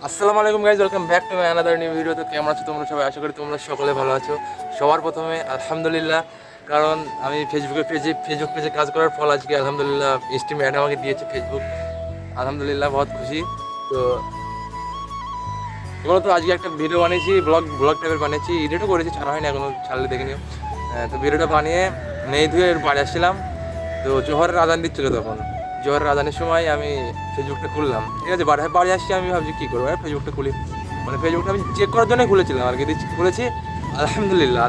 আসসালামু আলাইকুম guys, welcome back to my another new video. তো কেমন আছো তোমরা সবাই? আশা করি তোমরা সকলে ভালো আছো। সবার প্রথমে আলহামদুলিল্লাহ, কারণ আমি ফেসবুক পেজে কাজ করার ফল আজকে আলহামদুলিল্লাহ স্টিম অ্যাড আমাকে দিয়েছে ফেসবুক। আলহামদুলিল্লাহ বহুত খুশি। তো এগুলো তো আজকে একটা ভিডিও বানিয়েছি, ব্লগ টাইপের বানিয়েছি, এডিটও করেছি, ছাড়া হয়নি এখনো, ছাড়লে দেখে নিও। তো ভিডিওটা বানিয়ে নেই ধুয়ে বাড়ি আসছিলাম। তো জোহরের আজান দিচ্ছিলো তখন। জোহরের আজানের সময় আমি ফেসবুকটা খুললাম, ঠিক আছে। বাড়ি আসছি, আমি ভাবছি কী করবো, ফেসবুকটা খুলি। মানে ফেসবুকটা আমি চেক করার জন্যই খুলেছিলাম আর কি। খুলেছি, আলহামদুলিল্লাহ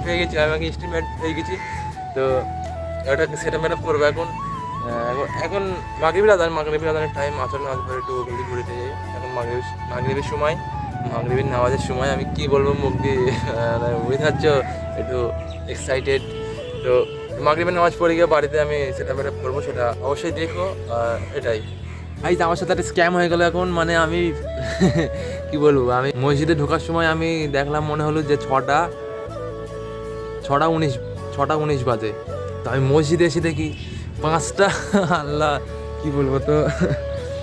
পেয়ে গেছি, আমি আমাকে এস্টিমেট পেয়ে গেছি। তো এটা সেটা ম্যাপ করবো এখন। এখন মাগরিবের আজানের টাইম, আসলে নামাজ পরে একটু কিন্তু ঘুরেতে যাই। এখন মাগরিবের সময়, মাগরিবের নামাজের সময় আমি কী বলবো, মুখ দিয়ে বোঝাচ্ছ, একটু এক্সাইটেড। তো মাগরিবের নামাজ পড়ে গিয়ে বাড়িতে আমি সেটা ম্যাপ করবো, সেটা অবশ্যই দেখো। এটাই ভাই, আমার সাথে একটা স্ক্যাম হয়ে গেল এখন। মানে আমি কি বলবো, আমি মসজিদে ঢোকার সময় আমি দেখলাম, মনে হলো যে ছটা উনিশ বাজে। তো আমি মসজিদে এসে দেখি 5টা। আল্লাহ, কি বলবো। তো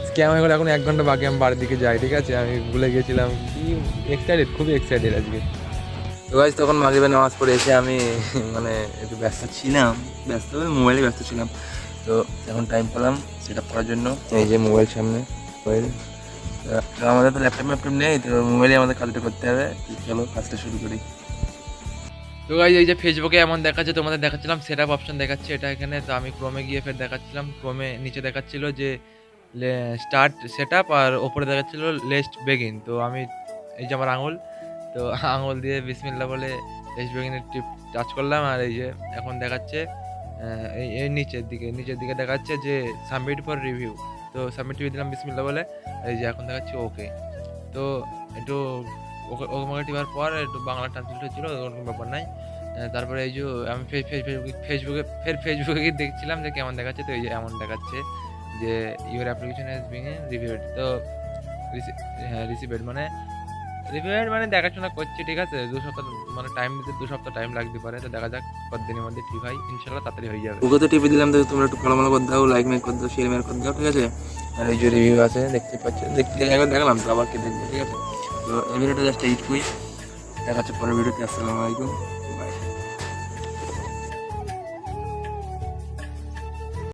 স্ক্যাম হয়ে গেলো। এখন 1 ঘন্টা বাকি আমি বাড়ির দিকে যাই, ঠিক আছে। আমি ভুলে গেছিলাম, কি খুবই এক্সাইটেড আজকে। তো গাইজ, তখন মাগরিবের নামাজ পড়ে এসে আমি মানে একটু মোবাইলে ব্যস্ত ছিলাম। তো এখন টাইম পেলাম সেটা পড়ার জন্য, এই যে মোবাইল সামনে। মোবাইল তো আমাদের তো ল্যাপটপ নেই, তো মোবাইলে আমাদের কাজটা করতে হবে। চলো কাজটা শুরু করি। তো গাইজ, এই যে ফেসবুকে এমন দেখাচ্ছে, তোমাদের দেখাচ্ছিলাম সেট আপ অপশন দেখাচ্ছে এটা এখানে। তো আমি ক্রোমে গিয়ে ফের দেখাচ্ছিলাম, ক্রোমে নিচে দেখাচ্ছিল যে স্টার্ট সেট আপ, আর ওপরে দেখাচ্ছিল লেস্ট বেগিন। তো আমি এই যে আমার আঙুল, তো আঙুল দিয়ে বিসমিল্লাহ বলে লেস্ট বেগিনের টিপ টাচ করলাম। আর এই যে এখন দেখাচ্ছে এই নিচের দিকে দেখাচ্ছে যে সাবমিট ফর রিভিউ। তো সাবমিট রিভিউ দিলাম বিসমিল্লাহ বলে। এই যে এখন দেখাচ্ছে ওকে। তো একটু ওকে টিপার পর একটু বাংলা ট্রান্সলেট হচ্ছিল, ওরকম ব্যাপার নাই। তারপরে এই যে আমি ফেসবুকে গিয়ে দেখছিলাম যে কেমন দেখাচ্ছে। তো এই যে এমন দেখাচ্ছে যে your application has been reviewed. তো রিসিভেড মানে দেখাশোনা করছে, ঠিক আছে। 2 সপ্তাহ মানে টাইম দিতে, 2 সপ্তাহ টাইম লাগতে পারে। তো দেখা যাক কতদিনের মধ্যে ঠিক হয়, ইনশাল্লাহ তাড়াতাড়ি হয়ে যাবে। ওকে তো টিপে দিলাম, তো তোমরা একটু ফলো করে দাও, লাইক করে দাও, শেয়ার করে দাও, ঠিক আছে। আর এই যে রিভিউ আছে দেখতে পাচ্ছ, একবার দেখলাম, তো আবার কে দেখবে, ঠিক আছে। তো এই ভিডিওটা জাস্ট এইটুকুই। দেখা হচ্ছে পরের ভিডিওতে। আসসালামু আলাইকুম।